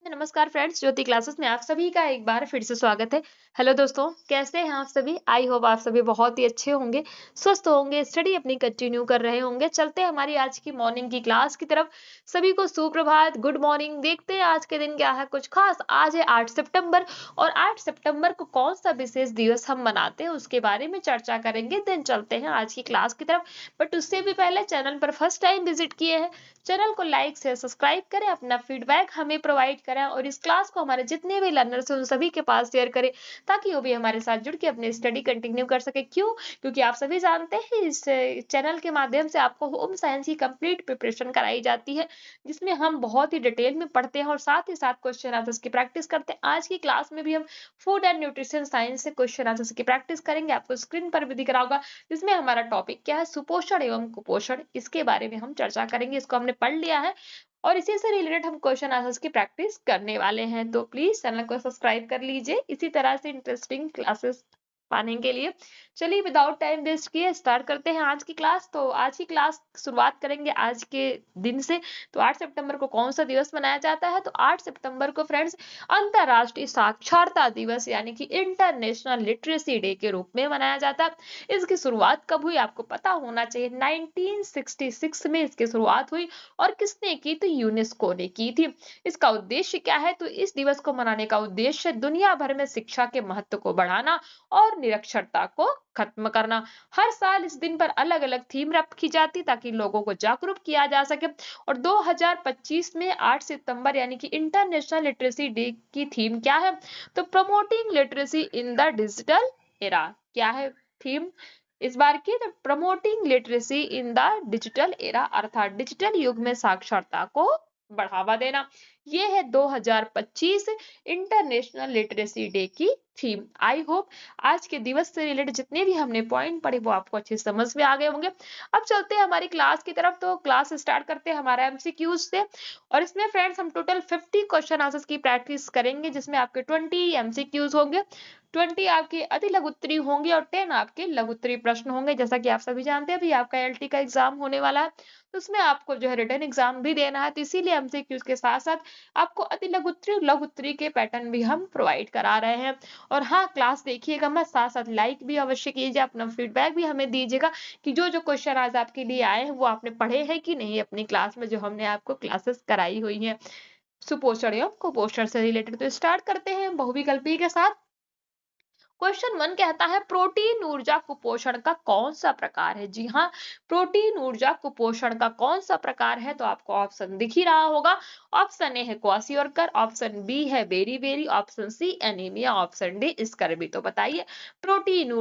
नमस्कार फ्रेंड्स, ज्योति क्लासेस में आप सभी का एक बार फिर से स्वागत है। हेलो दोस्तों, कैसे हैं आप सभी? आई होप आप सभी बहुत ही अच्छे होंगे, स्वस्थ होंगे, स्टडी अपनी कंटिन्यू कर रहे होंगे। चलते हैं हमारी आज की मॉर्निंग की क्लास की तरफ। सभी को सुप्रभात, गुड मॉर्निंग। देखते हैं आज के दिन क्या है कुछ खास। आज है 8 सितंबर और 8 सितंबर को कौन सा विशेष दिवस हम मनाते हैं उसके बारे में चर्चा करेंगे। देन चलते हैं आज की क्लास की तरफ। बट उससे भी पहले चैनल पर फर्स्ट टाइम विजिट किए हैं, चैनल को लाइक शेयर सब्सक्राइब करें, अपना फीडबैक हमें प्रोवाइड करें और इस क्लास को हमारे जितने भी लर्नर्स हैं उन सभी के पास शेयर करें ताकि वो भी हमारे साथ जुड़ के अपनी स्टडी कंटिन्यू कर सके। क्यों? क्योंकि आप सभी जानते हैं इस चैनल के माध्यम से आपको होम साइंस की कंप्लीट प्रिपरेशन कराई जाती है, जिसमें हम बहुत ही डिटेल में पढ़ते हैं और साथ ही साथ क्वेश्चन आंसर्स की प्रैक्टिस करते हैं। आज की क्लास में भी हम फूड एंड न्यूट्रिशन साइंस से क्वेश्चन आंसर्स की प्रैक्टिस करेंगे। आपको स्क्रीन पर भी दिख रहा होगा, जिसमें हमारा टॉपिक क्या है, सुपोषण एवं कुपोषण। इसके बारे में हम चर्चा करेंगे। इसको हमने पढ़ लिया है और इसी से रिलेटेड हम क्वेश्चन आंसर्स की प्रैक्टिस करने वाले हैं। तो प्लीज चैनल को सब्सक्राइब कर लीजिए इसी तरह से इंटरेस्टिंग क्लासेस पाने के लिए। चलिए विदाउट टाइम वेस्ट किए स्टार्ट करते हैं आज की क्लास। तो आज की क्लास शुरुआत करेंगे आज के दिन से। तो 8 सितंबर को कौन सा दिवस मनाया जाता है? तो 8 सितंबर को फ्रेंड्स अंतरराष्ट्रीय साक्षरता दिवस यानी कि इंटरनेशनल लिटरेसी डे के रूप में मनाया जाता है। इसकी शुरुआत कब हुई आपको पता होना चाहिए। 1966 में इसकी शुरुआत हुई और किसने की? तो यूनेस्को ने की थी। इसका उद्देश्य क्या है? तो इस दिवस को मनाने का उद्देश्य दुनिया भर में शिक्षा के महत्व को बढ़ाना और निरक्षरता को खत्म करना। हर साल इस दिन पर अलग अलग थीम रखी जाती ताकि लोगों को जागरूक किया जा सके। और 2025 में 8 सितंबर यानी कि इंटरनेशनल लिटरेसी डे की थीम क्या है? तो promoting literacy in the digital era. क्या है थीम इस बार की? तो promoting literacy in the digital era, अर्थात डिजिटल युग में साक्षरता को बढ़ावा देना। ये है 2025 इंटरनेशनल लिटरेसी डे की थीम। आई होप आज के दिवस से रिलेटेड जितने भी हमने पॉइंट पढ़े वो आपको अच्छे समझ में आ गए होंगे। अब चलते हैं हमारी क्लास की तरफ। तो क्लास स्टार्ट करते हैं हमारा एमसीक्यूज से और इसमें फ्रेंड्स हम टोटल 50 क्वेश्चन आंसर्स की प्रैक्टिस करेंगे, जिसमें आपके 20 एमसीक्यूज होंगे, 20 आपके अति लघु उत्तरी होंगे और 10 आपके लघु उत्तरी प्रश्न होंगे। जैसा कि आप सभी जानते हैं अभी आपका एलटी का एग्जाम होने वाला है, तो उसमें आपको जो है रिटन एग्जाम भी देना है, तो इसीलिए एमसीक्यूज के साथ साथ आपको अति लघु उत्तरी और लघु उत्तरी के पैटर्न भी हम प्रोवाइड करा रहे हैं। और हाँ, क्लास देखिएगा मत, साथ साथ लाइक भी अवश्य कीजिए, अपना फीडबैक भी हमें दीजिएगा कि जो जो क्वेश्चन आज आपके लिए आए हैं वो आपने पढ़े हैं कि नहीं अपनी क्लास में जो हमने आपको क्लासेस कराई हुई है सुपोषण एवं कुपोषण से रिलेटेड। तो स्टार्ट करते हैं बहुविकल्पी के साथ। क्वेश्चन 1 कहता है प्रोटीन ऊर्जा कुपोषण का कौन सा प्रकार है? जी हाँ, प्रोटीन ऊर्जा कुपोषण का कौन सा प्रकार है? तो आपको ऑप्शन दिख ही रहा होगा। ऑप्शन ए है क्वासियोरकर, ऑप्शन बी है beriberi, option C anaemia, option D scurvy. तो बताइए प्रोटीन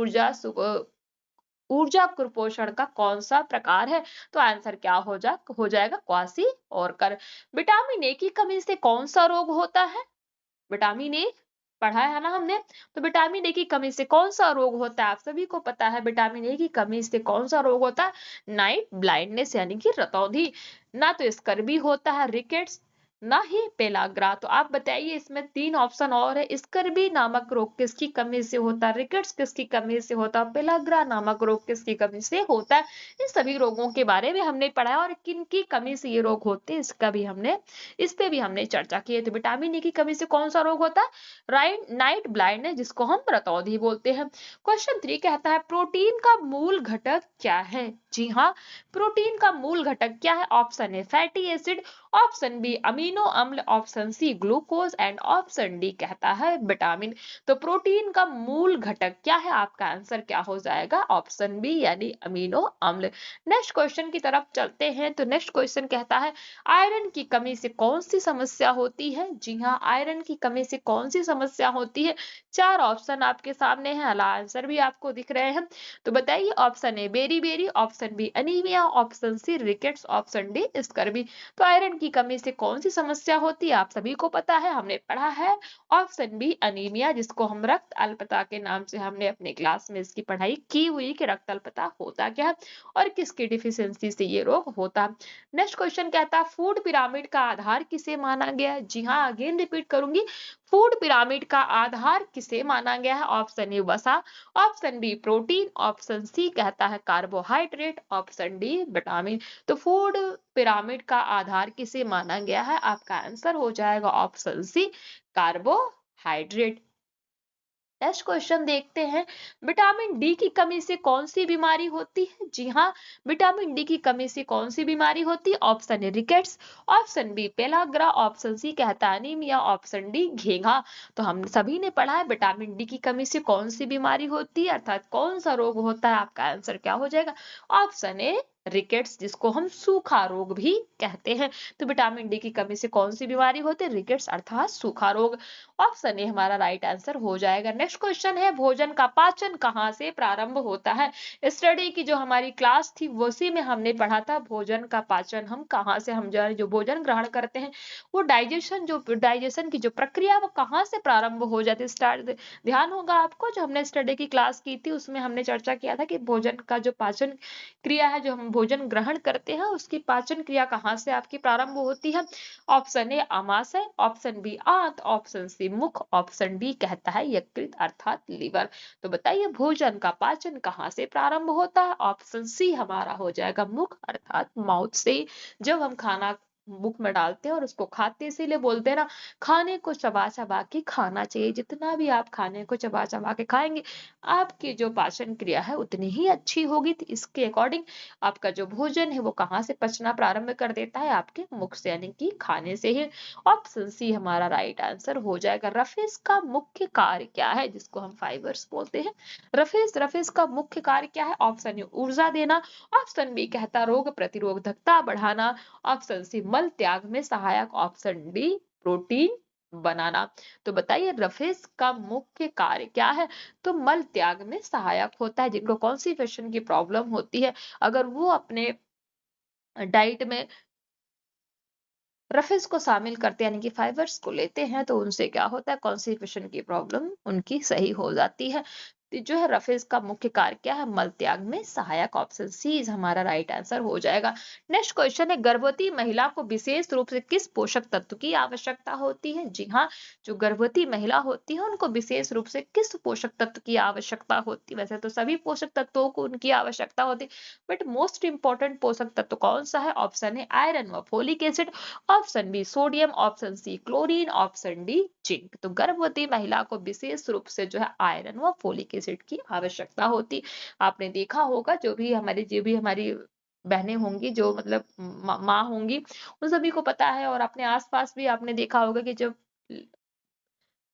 ऊर्जा कुपोषण का कौन सा प्रकार है? तो आंसर क्या हो जाएगा? क्वासी और कर। विटामिन ए की कमी से कौन सा रोग होता है? विटामिन ए पढ़ा है ना हमने। तो विटामिन ए की कमी से कौन सा रोग होता है? आप सभी को पता है विटामिन ए की कमी से कौन सा रोग होता है? नाइट ब्लाइंडनेस यानी कि रतौंधी। ना तो स्कर्वी होता है, रिकेट्स, ना ही पेलाग्रा। तो आप बताइए, इसमें 3 ऑप्शन और है। स्कर्वी नामक रोग किसकी कमी से होता है? रिकेट्स किसकी कमी से होता है? पेलाग्रा नामक रोग किसकी कमी से होता है? इन सभी रोगों के बारे में हमने पढ़ा है और किन की कमी से ये रोग होते हैं इसका भी हमने इस पे भी हमने चर्चा की है। तो विटामिन ए की कमी से कौन सा रोग होता है? राइट, नाइट ब्लाइंडनेस, जिसको हम रतौंधी बोलते हैं। क्वेश्चन 3 कहता है प्रोटीन का मूल घटक क्या है? जी हाँ, प्रोटीन का मूल घटक क्या है? Option A fatty acid, option B amino अम्ल, option C glucose and option D कहता है विटामिन। तो प्रोटीन का मूल घटक क्या है? आपका आंसर क्या हो जाएगा? ऑप्शन बी यानी अमीनो अम्ल। नेक्स्ट क्वेश्चन की तरफ चलते हैं। तो नेक्स्ट क्वेश्चन कहता है आयरन की कमी से कौन सी समस्या होती है? जी हाँ, आयरन की कमी से कौन सी समस्या होती है? 4 ऑप्शन आपके सामने है, अला आंसर भी आपको दिख रहे हैं। तो बताइए option A beriberi, option B anaemia, option C rickets, option D scurvy. तो आयरन की कमी से कौन सी समस्या होती है? आप सभी को पता है, हमने पढ़ा है ऑप्शन बी अनीमिया, जिसको हम रक्त अल्पता के नाम से हमने अपने क्लास में इसकी पढ़ाई की हुई कि रक्त अल्पता होता क्या है और किसकी डिफिशियंसी से ये रोग होता है। नेक्स्ट क्वेश्चन कहता है फूड पिरामिड का आधार किसे माना गया है? जी हाँ, अगेन रिपीट करूंगी, फूड पिरामिड का आधार किसे माना गया है? ऑप्शन ए वसा, option B protein, option C कहता है कार्बोहाइड्रेट, ऑप्शन डी विटामिन। तो फूड पिरामिड का आधार किसे माना गया है? आपका आंसर हो जाएगा option C carbohydrate. Next question देखते हैं, विटामिन डी की कमी से कौन सी बीमारी होती है? जी हाँ, विटामिन डी की कमी से कौन सी बीमारी होती है? Option A rickets, option B pellagra, option C कहता है अनीमिया, ऑप्शन डी घेंघा। तो हम सभी ने पढ़ा है विटामिन डी की कमी से कौन सी बीमारी होती है, अर्थात कौन सा रोग होता है। आपका आंसर क्या हो जाएगा? ऑप्शन ए रिकेट्स, जिसको हम सूखा रोग भी कहते हैं। तो विटामिन डी की कमी से कौन सी बीमारी होती है? रिकेट्स अर्थात सूखा रोग। ऑप्शन ए हमारा राइट आंसर हो जाएगा। नेक्स्ट क्वेश्चन है, भोजन का पाचन कहाँ से प्रारंभ होता है? स्टडी की जो हमारी क्लास थी उसी में हमने पढ़ा था भोजन का पाचन हम कहाँ से, हम जो भोजन ग्रहण करते हैं वो डाइजेशन की जो प्रक्रिया वो कहाँ से प्रारंभ हो जाती है। स्टार्ट ध्यान होगा आपको, जो हमने स्टडी की क्लास की थी उसमें हमने चर्चा किया था कि भोजन का जो पाचन क्रिया है, जो हम भोजन ग्रहण करते हैं उसकी पाचन क्रिया कहाँ से आपकी प्रारंभ होती है? ऑप्शन ए आमाशय, ऑप्शन बी आंत, ऑप्शन सी मुख, ऑप्शन डी कहता है यकृत अर्थात लीवर। तो बताइए भोजन का पाचन कहाँ से प्रारंभ होता है? ऑप्शन सी हमारा हो जाएगा मुख अर्थात माउथ से। जब हम खाना मुख में डालते हैं और उसको खाते हैं, इसीलिए बोलते हैं ना, खाने को चबा चबा के खाना चाहिए। जितना भी आप खाने को चबा चबा के खाएंगे आपकी जो पाचन क्रिया है उतनी ही अच्छी होगी। तो इसके अकॉर्डिंग आपका जो भोजन है वो कहाँ से पचना प्रारंभ कर देता है? आपके मुख से, यानी कि खाने से ही। ऑप्शन सी हमारा राइट आंसर हो जाएगा। रफेज का मुख्य कार्य क्या है, जिसको हम फाइबर्स बोलते हैं? रफेज का मुख्य कार्य क्या है? ऑप्शन ए ऊर्जा देना, ऑप्शन बी कहता रोग प्रतिरोधकता बढ़ाना, ऑप्शन सी मल त्याग में सहायक, ऑप्शन डी प्रोटीन बनाना। तो बताइए रफेज का मुख्य कार्य क्या है? तो मल त्याग में सहायक होता है। जिनको कॉन्स्टिपेशन की प्रॉब्लम होती है, अगर वो अपने डाइट में रफेज को शामिल करते हैं यानी कि फाइबर्स को लेते हैं, तो उनसे क्या होता है, कॉन्स्टिपेशन की प्रॉब्लम उनकी सही हो जाती है। तो जो है रफेज का मुख्य कार्य क्या है? मल त्याग में सहायक, ऑप्शन सी हमारा राइट आंसर हो जाएगा। नेक्स्ट क्वेश्चन है, गर्भवती महिला को विशेष रूप से किस पोषक तत्व की आवश्यकता होती है? जी हाँ, जो गर्भवती महिला होती है उनको विशेष रूप से किस पोषक तत्व की आवश्यकता होती है? वैसे तो सभी पोषक तत्वों को उनकी आवश्यकता होती है, बट मोस्ट इंपॉर्टेंट पोषक तत्व कौन सा है? ऑप्शन है आयरन व folic acid, option B sodium, option C chlorine, option D zinc. तो गर्भवती महिला को विशेष रूप से जो है आयरन व फोलिक एसिड की आवश्यकता होती। आपने देखा होगा जो भी हमारी बहनें होंगी, जो मतलब माँ होंगी, उन सभी को पता है, और अपने आसपास भी आपने देखा होगा कि जब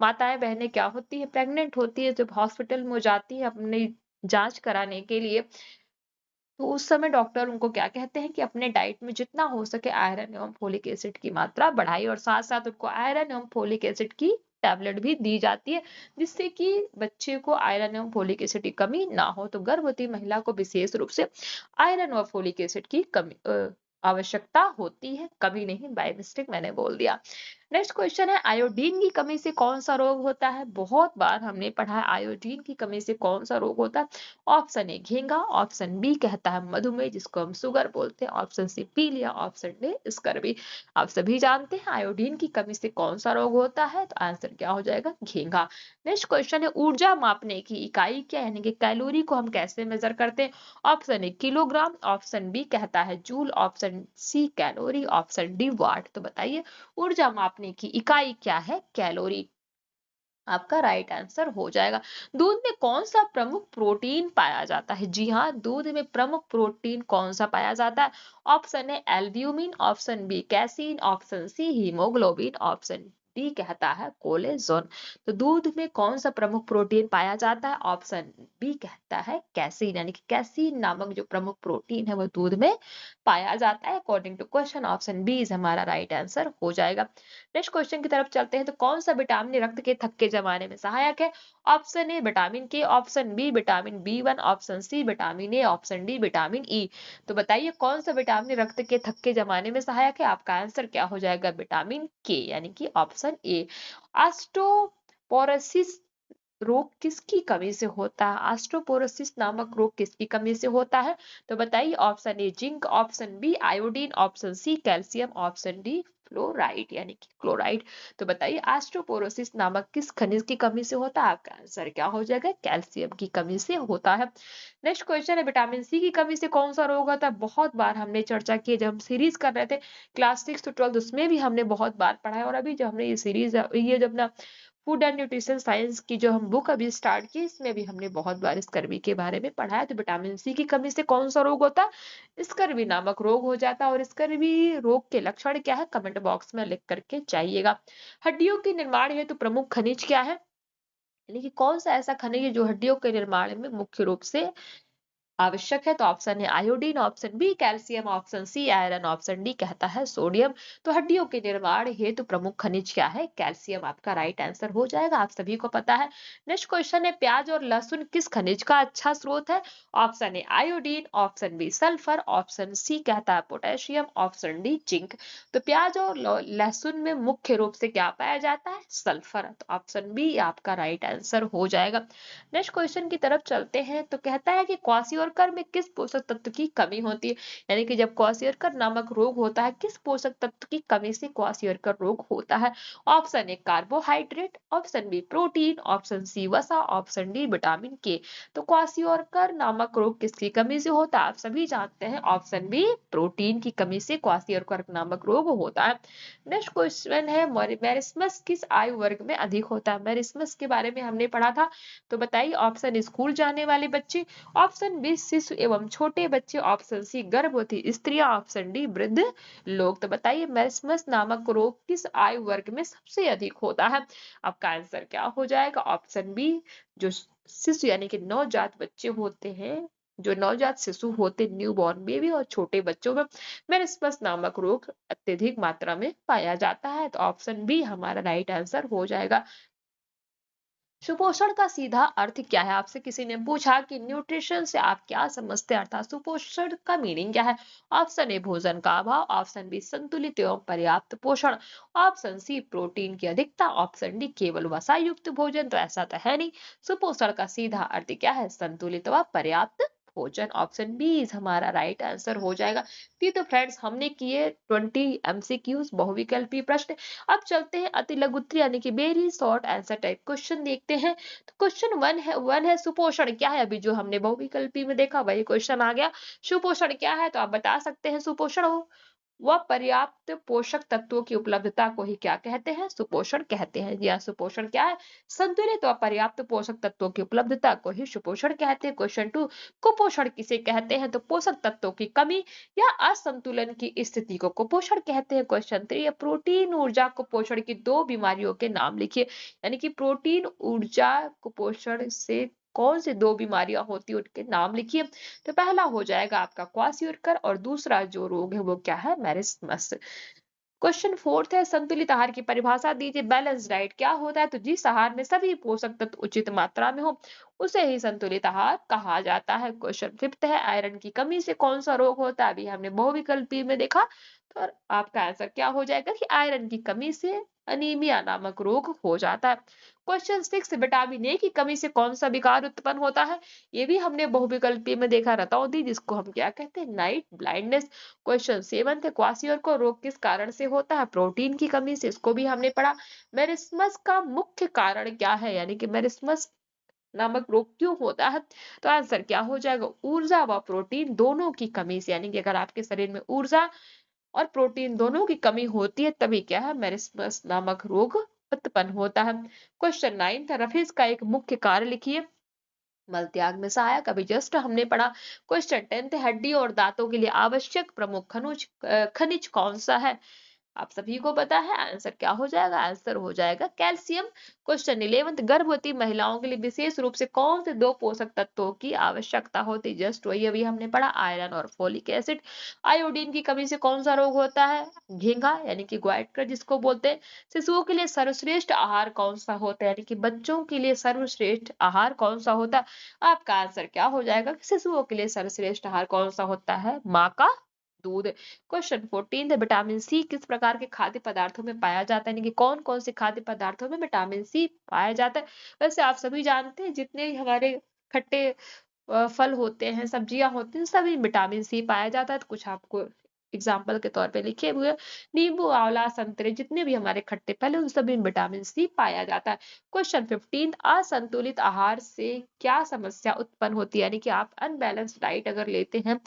माताएं बहनें क्या होती है, प्रेग्नेंट होती है, जब हॉस्पिटल में वो जाती है अपनी जांच कराने के लिए, तो उस समय डॉक्टर उनको क्या कहते हैं कि अपने डाइट में जितना हो सके आयरन एवं फोलिक एसिड की मात्रा बढ़ाइए, और साथ साथ उनको आयरन एवं फोलिक एसिड की टैबलेट भी दी जाती है, जिससे कि बच्चे को आयरन एवं फोलिक एसिड की कमी ना हो। तो गर्भवती महिला को विशेष रूप से आयरन व फोलिक एसिड की कमी आवश्यकता होती है, कमी नहीं, बाय मिस्टेक मैंने बोल दिया। नेक्स्ट क्वेश्चन है, आयोडीन की कमी से कौन सा रोग होता है? बहुत बार हमने पढ़ा है आयोडीन की कमी से कौन सा रोग होता है। ऑप्शन ए घेंगा, ऑप्शन बी कहता है मधुमेह जिसको हम शुगर बोलते हैं, ऑप्शन सी पीलिया, ऑप्शन डी स्कर्वी। आप सभी जानते हैं आयोडीन की कमी से कौन सा रोग होता है, तो आंसर क्या हो जाएगा? घेंगा। नेक्स्ट क्वेश्चन है, ऊर्जा मापने की इकाई क्या है, यानी कि कैलोरी को हम कैसे मेजर करते हैं? Option A kilogram, option B कहता है joule, option C calorie, option D watt. तो बताइए ऊर्जा मापने की इकाई क्या है? कैलोरी आपका राइट आंसर हो जाएगा। दूध में कौन सा प्रमुख प्रोटीन पाया जाता है? जी हाँ, दूध में प्रमुख प्रोटीन कौन सा पाया जाता है? ऑप्शन है albumin, option B casein, option C haemoglobin, option D कहता है कोलेजन। तो दूध में कौन सा प्रमुख प्रोटीन पाया जाता है? ऑप्शन बी कहता है कैसीन, यानी कि कैसीन नामक जो प्रमुख प्रोटीन है वो दूध में पाया जाता है। According to question option B हमारा राइट आंसर हो जाएगा। नेक्स्ट क्वेश्चन की तरफ चलते हैं, तो कौन सा विटामिन रक्त के थक्के जमाने में सहायक है? Option A vitamin K, option B vitamin B 1, option C vitamin A, option D vitamin E. तो बताइए कौन सा विटामिन रक्त के थक्के जमाने में सहायक है? आपका आंसर क्या हो जाएगा? विटामिन के, यानी कि ऑप्शन ए। ऑस्टोपोरोसिस रोग किसकी कमी से होता है? ऑस्टोपोरोसिस नामक रोग किसकी कमी से होता है? तो बताइए option A zinc, option B iodine, option C calcium, option D fluoride यानी कि क्लोराइड। तो बताइए ऑस्टियोपोरोसिस नामक किस खनिज की कमी से होता है? आपका आंसर क्या हो जाएगा? कैल्शियम की कमी से होता है। नेक्स्ट क्वेश्चन है विटामिन सी की कमी से कौन सा रोग होता है? बहुत बार हमने चर्चा की है, जब हम सीरीज कर रहे थे क्लास 6 to 12 उसमें भी हमने बहुत बार पढ़ा है, और अभी जो हमने ये सीरीज ये जब ना फूड एंड न्यूट्रिशन साइंस की जो हम बुक अभी स्टार्ट की, इसमें भी हमने बहुत बार स्कर्वी के बारे में पढ़ा है। तो विटामिन सी की कमी से कौन सा रोग होता है? स्कर्वी नामक रोग हो जाता है। और स्कर्वी रोग के लक्षण क्या है? कमेंट बॉक्स में लिख करके जाइएगा। हड्डियों के निर्माण हेतु प्रमुख खनिज क्या है? यानी कि कौन सा ऐसा खनिज है जो हड्डियों के निर्माण में मुख्य रूप से आवश्यक है? तो ऑप्शन है iodine, option B calcium, option C iron, option D कहता है सोडियम। तो हड्डियों के निर्माण हेतु प्रमुख खनिज क्या है? कैल्शियम आपका राइट आंसर हो जाएगा, आप सभी को पता है। नेक्स्ट क्वेश्चन है प्याज और लहसुन किस खनिज का अच्छा स्रोत है? ऑप्शन है iodine, option B sulphur, option C कहता है पोटेशियम, ऑप्शन डी जिंक। तो प्याज और लहसुन में मुख्य रूप से क्या पाया जाता है? सल्फर। तो ऑप्शन बी आपका राइट आंसर हो जाएगा। नेक्स्ट क्वेश्चन की तरफ चलते हैं, तो कहता है कि क्वाशियोरकर में किस पोषक तत्व की कमी होती है? यानी कि जब क्वाशियोरकर नामक रोग होता है, किस पोषक तत्व की कमी से क्वाशियोरकर रोग होता है? Option A carbohydrate, option B protein, option C वसा, ऑप्शन डी विटामिन के। तो क्वाशियोरकर नामक रोग किसकी कमी से होता है? आप सभी जानते हैं ऑप्शन बी प्रोटीन की कमी से क्वाशियोरकर नामक रोग होता है। नेक्स्ट क्वेश्चन है मेरिस्मस किस आयु वर्ग में अधिक होता है? मेरिस्मस के बारे में हमने पढ़ा था, तो बताइए ऑप्शन स्कूल जाने वाले बच्चे, ऑप्शन बी शिशु एवं छोटे बच्चे, ऑप्शन सी गर्भवती स्त्रियां, ऑप्शन डी वृद्ध लोग। तो बताइए मेरिस्मस नामक रोग किस आयु वर्ग में सबसे अधिक होता है? आपका आंसर क्या हो जाएगा? ऑप्शन बी जो शिशु यानी कि नवजात बच्चे होते हैं, जो नवजात शिशु होते न्यू बॉर्न बेबी और छोटे बच्चों में मेरिस्मस नामक रोग अत्यधिक मात्रा में पाया जाता है। तो ऑप्शन बी हमारा राइट आंसर हो जाएगा। सुपोषण का सीधा अर्थ क्या है? आपसे किसी ने पूछा कि न्यूट्रिशन से आप क्या समझते हैं, अर्थात सुपोषण का मीनिंग क्या है? ऑप्शन ए भोजन का अभाव, ऑप्शन बी संतुलित एवं पर्याप्त पोषण, ऑप्शन सी प्रोटीन की अधिकता, ऑप्शन डी केवल वसा युक्त भोजन। तो ऐसा तो है नहीं, सुपोषण का सीधा अर्थ क्या है? संतुलित व पर्याप्त भोजन। ऑप्शन बी इज हमारा राइट आंसर हो जाएगा। तो फ्रेंड्स हमने किए 20 एमसीक्यूज बहुविकल्पी प्रश्न। अब चलते हैं अति लघु उत्तरीय यानी कि very short answer type question देखते हैं। तो क्वेश्चन वन है सुपोषण क्या है? अभी जो हमने बहुविकल्पी में देखा वही क्वेश्चन आ गया। सुपोषण क्या है? तो आप बता सकते हैं सुपोषण हो वह पर्याप्त पोषक तत्वों की उपलब्धता को ही क्या कहते हैं? सुपोषण कहते हैं। या सुपोषण क्या है? संतुलित व पर्याप्त पोषक तत्वों की उपलब्धता को ही सुपोषण कहते हैं। क्वेश्चन 2 कुपोषण किसे कहते हैं? तो पोषक तत्वों की कमी या असंतुलन की स्थिति को कुपोषण कहते हैं। क्वेश्चन 3 प्रोटीन ऊर्जा कुपोषण की दो बीमारियों के नाम लिखिए। यानी कि प्रोटीन ऊर्जा कुपोषण से कौन सी दो बीमारियां होती है उनके नाम लिखिए। तो पहला हो जाएगा आपका क्वासियोरकर और दूसरा जो रोग है वो क्या है? मेरिस्मस। क्वेश्चन फोर्थ है संतुलित आहार की परिभाषा दीजिए। बैलेंस डाइट क्या होता है? तो जिस आहार में सभी पोषक तत्व उचित मात्रा में हो उसे ही संतुलित आहार कहा जाता है। क्वेश्चन फिफ्थ है आयरन की कमी से कौन सा रोग होता है? अभी हमने बहुविकल्पी में देखा, तो आपका आंसर क्या हो जाएगा कि आयरन की कमी से अनीमिया नामक रोग हो जाता है। क्वेश्चन सिक्स विटामिन ए की कमी से कौन सा विकार उत्पन्न होता है? ये भी हमने बहुविकल्पी में देखा रतौंधी, जिसको हम क्या कहते हैं? Night blindness. क्वेश्चन सेवन थे क्वासियोरकर रोग किस कारण से होता है? प्रोटीन की कमी से, इसको भी हमने पढ़ा। मेरिस्मस का मुख्य कारण क्या है? यानी कि मेरिस्मस नामक रोग क्यों होता है? तो आंसर क्या हो जाएगा? ऊर्जा व प्रोटीन दोनों की कमी से। यानी कि अगर आपके शरीर में ऊर्जा और प्रोटीन दोनों की कमी होती है तभी क्या है? मेरिस्मस नामक रोग उत्पन्न होता है। क्वेश्चन नाइन था रफेज का एक मुख्य कार्य लिखिए। मल त्याग में सहायक, अभी जस्ट हमने पढ़ा। क्वेश्चन 10 हड्डी और दांतों के लिए आवश्यक प्रमुख खनिज खनिज कौन सा है? आप सभी को पता है आंसर क्या हो जाएगा? आंसर हो जाएगा कैल्शियम। क्वेश्चन 11 गर्भवती महिलाओं के लिए विशेष रूप से कौन से दो पोषक तत्वों की आवश्यकता होती है? जस्ट वही अभी हमने पढ़ा, आयरन और फोलिक एसिड। आयोडीन की कमी से कौन सा रोग होता है? घींगा यानी कि ग्वाइटर जिसको बोलते हैं। शिशुओं के लिए सर्वश्रेष्ठ आहार कौन सा होता है? यानी कि बच्चों के लिए सर्वश्रेष्ठ आहार कौन सा होता है? आपका आंसर क्या हो जाएगा? शिशुओं के लिए सर्वश्रेष्ठ आहार कौन सा होता है? माँ का दूध। क्वेश्चन 14 है विटामिन सी किस प्रकार के खाद्य पदार्थों में पाया जाता है? यानी कि कौन कौन से खाद्य पदार्थों में विटामिन सी पाया जाता है? वैसे आप सभी जानते हैं जितने भी हमारे खट्टे फल होते हैं, सब्जियां होती हैं, सभी विटामिन सी पाया जाता है। तो कुछ आपको एग्जाम्पल के तौर पे लिखे हुए नींबू, आंवला, संतरे जितने भी हमारे खट्टे फल हैं उन सभी में विटामिन सी पाया जाता है। क्वेश्चन 15, असंतुलित आहार से क्या समस्या उत्पन्न होती है? यानी कि आप अनबैलेंस डाइट अगर लेते हैं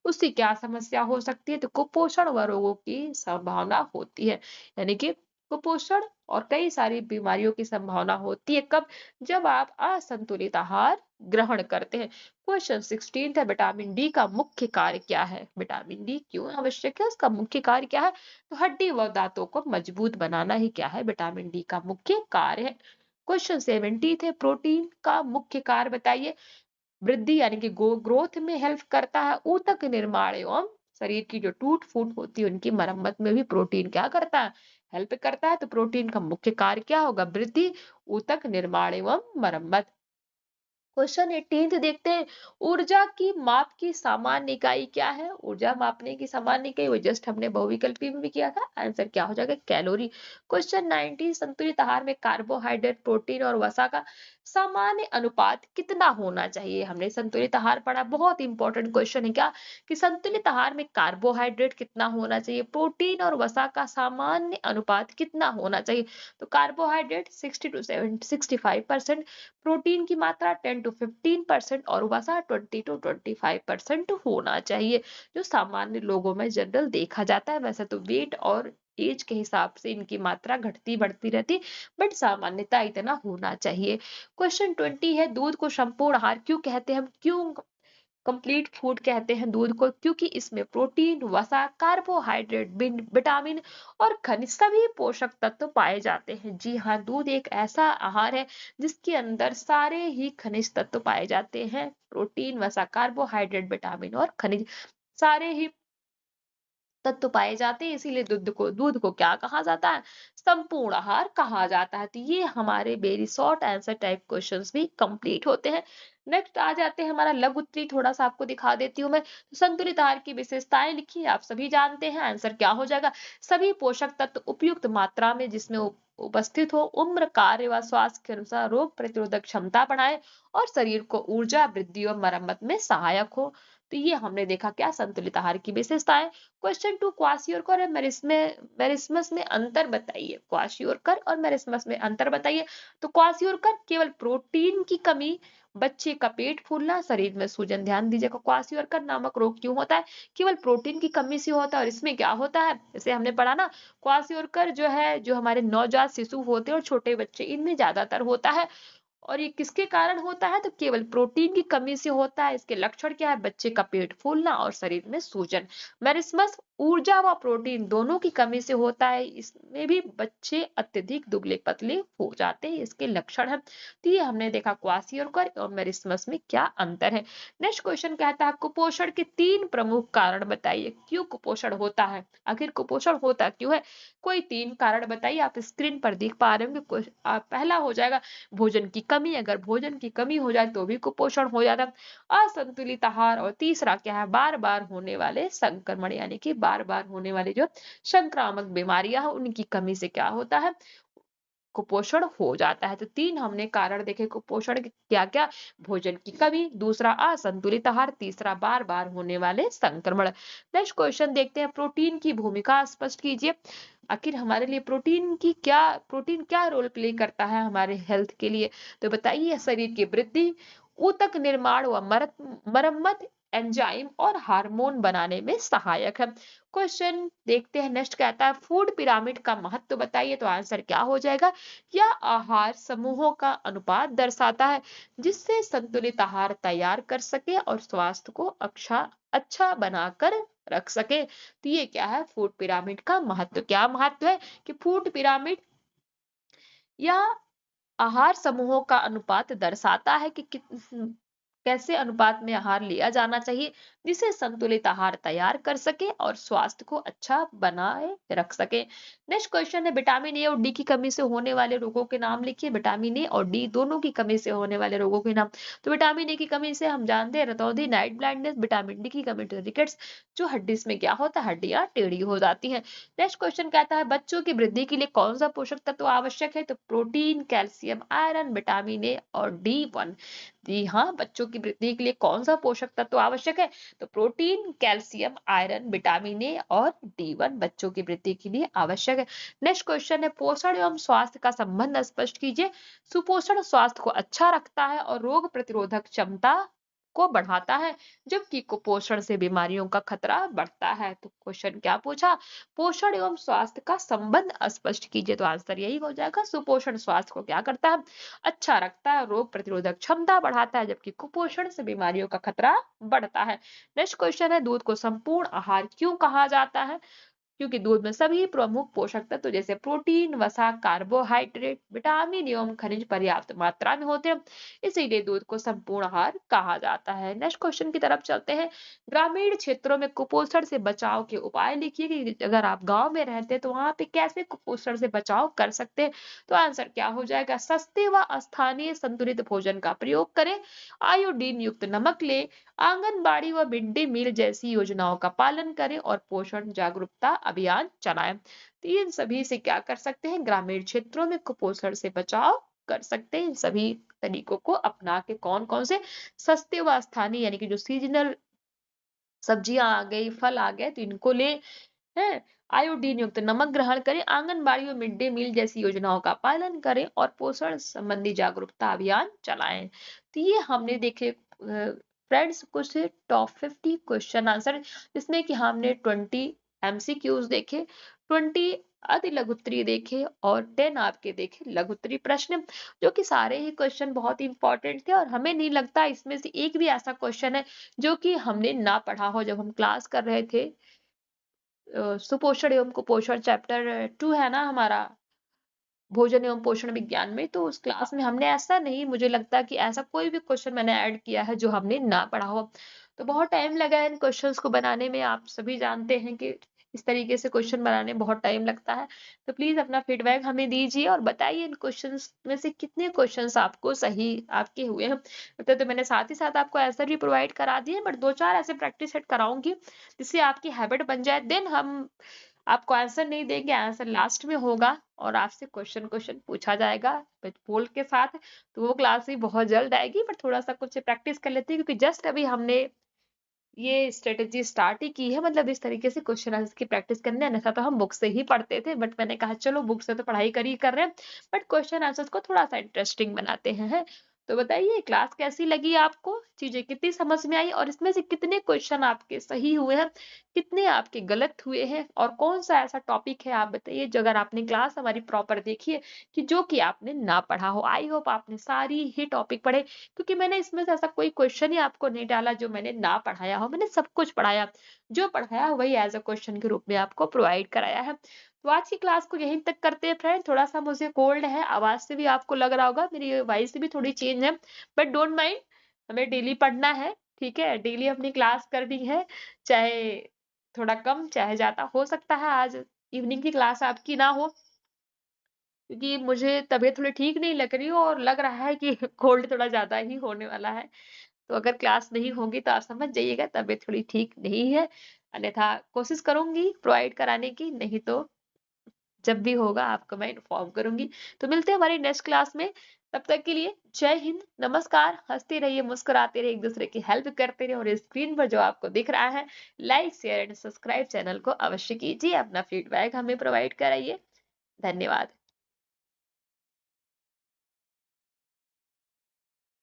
उससे क्या समस्या हो सकती है? तो कुपोषण व रोगों की संभावना होती है। यानी कि कुपोषण और कई सारी बीमारियों की संभावना होती है कब? जब आप असंतुलित आहार ग्रहण करते हैं। क्वेश्चन 16 है, विटामिन डी का मुख्य कार्य क्या है? विटामिन डी क्यों आवश्यक है? उसका मुख्य कार्य क्या है? तो हड्डी व दांतों को मजबूत बनाना ही क्या है? विटामिन डी का मुख्य कार्य है। क्वेश्चन 17 थे, प्रोटीन का मुख्य कार्य बताइए। वृद्धि यानी कि ग्रोथ में हेल्प करता है, ऊतक निर्माण एवं शरीर की जो टूट फूट होती है उनकी मरम्मत में भी प्रोटीन क्या करता है? हेल्प करता है। तो प्रोटीन का मुख्य कार्य क्या होगा? वृद्धि, ऊतक निर्माण एवं मरम्मत। क्वेश्चन 18 देखते हैं, ऊर्जा की माप की सामान्य इकाई क्या है? ऊर्जा मापने की सामान्य इकाई वो जस्ट हमने बहुविकल्पी में भी किया था, आंसर क्या हो जाएगा? कैलोरी। क्वेश्चन 19, संतुलित आहार में कार्बोहाइड्रेट, प्रोटीन और वसा का सामान्य अनुपात कितना होना चाहिए? हमने संतुलित आहार पढ़ा, बहुत इंपॉर्टेंट क्वेश्चन है क्या कि संतुलित आहार में कार्बोहाइड्रेट कितना होना चाहिए, प्रोटीन और वसा का सामान्य अनुपात कितना होना चाहिए? तो कार्बोहाइड्रेट 60 टू 65%, प्रोटीन की मात्रा 10 टू 15% और वसा 20 टू 25% होना चाहिए, जो सामान्य लोगों में जनरल देखा जाता है। वैसे तो वेट और एज के हिसाब से इनकी मात्रा घटती बढ़ती रहती, बट सामान्यता इतना होना चाहिए। क्वेश्चन 20 है, दूध को संपूर्ण आहार क्यों कहते हैं? हम क्यों कंप्लीट फूड कहते हैं दूध को? क्योंकि इसमें प्रोटीन, वसा, कार्बोहाइड्रेट, विटामिन और खनिज सभी पोषक तत्व पाए जाते हैं। जी हाँ, दूध एक ऐसा आहार है जिसके अंदर सारे ही खनिज तत्व पाए जाते हैं। प्रोटीन, वसा, कार्बोहाइड्रेट, विटामिन और खनिज सारे ही तत्व पाए जाते हैं, इसीलिए दूध को क्या कहा जाता है? संपूर्ण आहार कहा जाता है। तो ये हमारे very short answer type questions भी कंप्लीट होते हैं। नेक्स्ट आ जाते हैं, हमारा लघु उत्तरी थोड़ा सा आपको दिखा देती हूँ मैं। तो संतुलित आहार की विशेषताएं लिखिए, आप सभी जानते हैं, आंसर क्या हो जाएगा? सभी पोषक तत्व उपयुक्त मात्रा में जिसमें उपस्थित हो, उम्र, कार्य व स्वास्थ्य के अनुसार रोग प्रतिरोधक क्षमता बढ़ाए और शरीर को ऊर्जा, वृद्धि और मरम्मत में सहायक हो। तो ये हमने देखा क्या संतुलित आहार की विशेषताएं। क्वेश्चन 2, क्वाशियोरकर और मेरिस्मस में अंतर बताइए। क्वाशियोरकर और मेरिस्मस में अंतर बताइए। तो क्वाशियोरकर केवल प्रोटीन की कमी, बच्चे का पेट फूलना, शरीर में सूजन। ध्यान दीजिएगा, क्वाशियोरकर नामक रोग क्यों होता है? केवल प्रोटीन की कमी से होता है। और इसमें क्या होता है, जैसे हमने पढ़ा ना, क्वाशियोरकर जो है, जो हमारे नवजात शिशु होते हैं और छोटे बच्चे, इनमें ज्यादातर होता है। और ये किसके कारण होता है? तो केवल प्रोटीन की कमी से होता है। इसके लक्षण क्या है? बच्चे का पेट फूलना और शरीर में सूजन। मेरिस्मस ऊर्जा व प्रोटीन दोनों की कमी से होता है, इसमें भी बच्चे अत्यधिक दुबले पतले हो जाते हैं, इसके लक्षण है। तो ये हमने देखा क्वाशियोरकर और मेरिस्मस में क्या अंतर है। नेक्स्ट क्वेश्चन कहता है, कुपोषण के 3 प्रमुख कारण बताइए। क्यों कुपोषण होता है? आखिर कुपोषण होता क्यों है? कोई 3 कारण बताइए, आप स्क्रीन पर देख पा रहे होंगे। पहला हो जाएगा भोजन की कमी, अगर भोजन की कमी हो जाए तो भी कुपोषण हो जाता है। असंतुलित आहार, और तीसरा क्या है? बार बार होने वाले संक्रमण, यानी कि बार बार होने वाले जो संक्रामक बीमारियां हैं उनकी कमी से क्या होता है? कुपोषण हो जाता है। तो 3 हमने कारण देखे कुपोषण के, क्या क्या? भोजन की कमी, दूसरा असंतुलित आहार, तीसरा बार बार होने वाले संक्रमण। नेक्स्ट क्वेश्चन देखते हैं, प्रोटीन की भूमिका स्पष्ट कीजिए। आखिर हमारे लिए प्रोटीन क्या रोल प्ले करता है हमारे हेल्थ के लिए? तो बताइए, शरीर की वृद्धि, ऊतक निर्माण व मरम्मत, एंजाइम और हार्मोन बनाने में सहायक है। क्वेश्चन देखते हैं, नेक्स्ट कहता है, फूड पिरामिड का महत्व बताइए। तो आंसर क्या हो जाएगा? यह आहार समूहों का अनुपात दर्शाता है जिससे संतुलित आहार तैयार कर सके और स्वास्थ्य को अच्छा बनाकर रख सके। तो ये क्या है? फूड पिरामिड का महत्व। क्या महत्व है? कि फूड पिरामिड या आहार समूहों का अनुपात दर्शाता है कि कैसे अनुपात में आहार लिया जाना चाहिए जिसे संतुलित आहार तैयार कर सके और स्वास्थ्य को अच्छा बनाए रख सके। नेक्स्ट क्वेश्चन है, विटामिन ए और डी की कमी से होने वाले रोगों के नाम लिखिए। विटामिन ए और डी दोनों की कमी से होने वाले रोगों के नाम। तो विटामिन ए की कमी से हम जानते हैं रतौंधी, नाइट ब्लाइंडनेस। विटामिन डी की कमी तो रिकेट्स, जो हड्डी में क्या होता है? हड्डियां टेढ़ी हो जाती हैं। नेक्स्ट क्वेश्चन कहता है, बच्चों की वृद्धि के लिए कौन सा पोषक तत्व आवश्यक है? तो protein, calcium, iron, vitamin A और डी1। जी हाँ, बच्चों की वृद्धि के लिए कौन सा पोषक तत्व आवश्यक है? तो protein, calcium, iron, vitamin A और D1 बच्चों की वृद्धि के लिए आवश्यक है। नेक्स्ट क्वेश्चन है, पोषण एवं स्वास्थ्य का संबंध स्पष्ट कीजिए। सुपोषण स्वास्थ्य को अच्छा रखता है और रोग प्रतिरोधक क्षमता को बढ़ाता है, जबकि कुपोषण से बीमारियों का खतरा बढ़ता है। तो क्वेश्चन क्या पूछा? पोषण एवं स्वास्थ्य का संबंध स्पष्ट कीजिए। तो आंसर यही हो जाएगा, सुपोषण स्वास्थ्य को क्या करता है? अच्छा रखता है, रोग प्रतिरोधक क्षमता बढ़ाता है, जबकि कुपोषण से बीमारियों का खतरा बढ़ता है। नेक्स्ट क्वेश्चन है, दूध को संपूर्ण आहार क्यों कहा जाता है? क्योंकि दूध में सभी प्रमुख पोषक तत्व जैसे प्रोटीन, वसा, कार्बोहाइड्रेट, विटामिन एवं खनिज पर्याप्त मात्रा में होते हैं, इसीलिए दूध को संपूर्ण आहार कहा जाता है। नेक्स्ट क्वेश्चन की तरफ चलते हैं, ग्रामीण क्षेत्रों में कुपोषण से बचाव के उपाय लिखिए कि अगर आप गांव में रहते हैं तो वहां पे कैसे कुपोषण से बचाव कर सकते हैं। तो आंसर क्या हो जाएगा? सस्ते व स्थानीय संतुलित भोजन का प्रयोग करें, आयोडीन युक्त नमक ले, आंगनबाड़ी व मिड डे मील जैसी योजनाओं का पालन करें और पोषण जागरूकता अभियान चलाएं। तो इन सभी से क्या कर सकते हैं? ग्रामीण क्षेत्रों में कुपोषण से बचाव कर सकते हैं। इन सभी तरीकों को अपना के कौन कौन से? सस्ते व स्थानीय यानी कि जो सीजनल सब्जियां आ गई, फल आ गए, तो इनको ले हैं। आयोडीन युक्त नमक ग्रहण करें, आंगनबाड़ी और मिड डे मील जैसी योजनाओं का पालन करें और पोषण संबंधी जागरूकता अभियान चलाएं। तो ये हमने देखे फ्रेंड्स कुछ टॉप 50 क्वेश्चन आंसर, जिसमें कि हमने 20 एमसीक्यूज देखे, 20 अति लघु उत्तरीय देखे और 10 आपके देखे लघु उत्तरीय प्रश्न, जो कि सारे ही क्वेश्चन बहुत इंपॉर्टेंट थे और हमें नहीं लगता इसमें से एक भी ऐसा क्वेश्चन है जो कि हमने ना पढ़ा हो। जब हम क्लास कर रहे थे सुपोषण एवं कुपोषण चैप्टर 2 है ना हमारा, भोजन एवं पोषण विज्ञान में, तो उस क्लास में हमने ऐसा नहीं, मुझे लगता कि ऐसा कोई भी क्वेश्चन मैंने ऐड किया है जो हमने ना पढ़ा हो। तो बहुत टाइम लगा है इन क्वेश्चंस को बनाने में, आप सभी जानते हैं कि इस तरीके से क्वेश्चन बनाने में बहुत टाइम लगता है। तो प्लीज अपना फीडबैक हमें दीजिए और बताइए इन क्वेश्चंस में से कितने क्वेश्चंस आपको सही आपके हुए हैं। तो मैंने साथ ही साथ आपको आंसर भी प्रोवाइड करा दिए, बट 2-4 ऐसे प्रैक्टिस सेट कराऊंगी जिससे आपकी हैबिट बन जाए। देन हम आपको आंसर नहीं देंगे, आंसर लास्ट में होगा और आपसे क्वेश्चन क्वेश्चन पूछा जाएगा पोल के साथ। तो वो क्लास भी बहुत जल्द आएगी, पर थोड़ा सा कुछ प्रैक्टिस कर लेते हैं क्योंकि जस्ट अभी हमने ये स्ट्रेटेजी स्टार्ट ही की है, मतलब इस तरीके से क्वेश्चन आंसर की प्रैक्टिस करने। अन्यथा तो हम बुक से ही पढ़ते थे, बट मैंने कहा चलो बुक से तो पढ़ाई कर रहे हैं, बट क्वेश्चन आंसर्स को थोड़ा सा इंटरेस्टिंग बनाते हैं। तो बताइए क्लास कैसी लगी आपको, चीजें कितनी समझ में आई और इसमें से कितने क्वेश्चन आपके सही हुए हैं, कितने आपके गलत हुए हैं, और कौन सा ऐसा टॉपिक है आप बताइए जो अगर आपने क्लास हमारी प्रॉपर देखी है कि जो कि आपने ना पढ़ा हो। आई होप आपने सारी ही टॉपिक पढ़े, क्योंकि मैंने इसमें से ऐसा कोई क्वेश्चन ही आपको नहीं डाला जो मैंने ना पढ़ाया हो। मैंने सब कुछ पढ़ाया, जो पढ़ाया वही एज अ क्वेश्चन के रूप में आपको प्रोवाइड कराया है। तो आज की क्लास को यहीं तक करते हैं फ्रेंड। थोड़ा सा मुझे कोल्ड है, आवाज से भी आपको लग रहा होगा, मेरी वॉइस भी थोड़ी चेंज है, बट डोंट माइंड, हमें डेली पढ़ना है, ठीक है, डेली अपनी क्लास करनी है, चाहे थोड़ा कम चाहे ज्यादा। हो सकता है आज इवनिंग की क्लास आपकी ना हो, क्योंकि मुझे तबीयत थोड़ी ठीक नहीं लग रही हो और लग रहा है कि कोल्ड थोड़ा ज्यादा ही होने वाला है। तो अगर क्लास नहीं होगी तो आप समझ जाइएगा तबीयत थोड़ी ठीक नहीं है, अन्यथा कोशिश करूंगी प्रोवाइड कराने की, नहीं तो जब भी होगा आपको मैं इन्फॉर्म करूंगी। तो मिलते हैं हमारी नेक्स्ट क्लास में, तब तक के लिए जय हिंद, नमस्कार, हंसते रहिए, मुस्कुराते रहिए, एक दूसरे की हेल्प करते रहिए, और स्क्रीन पर जो आपको दिख रहा है like share and subscribe channel को अवश्य कीजिए, अपना फीडबैक हमें प्रोवाइड कराइए। धन्यवाद।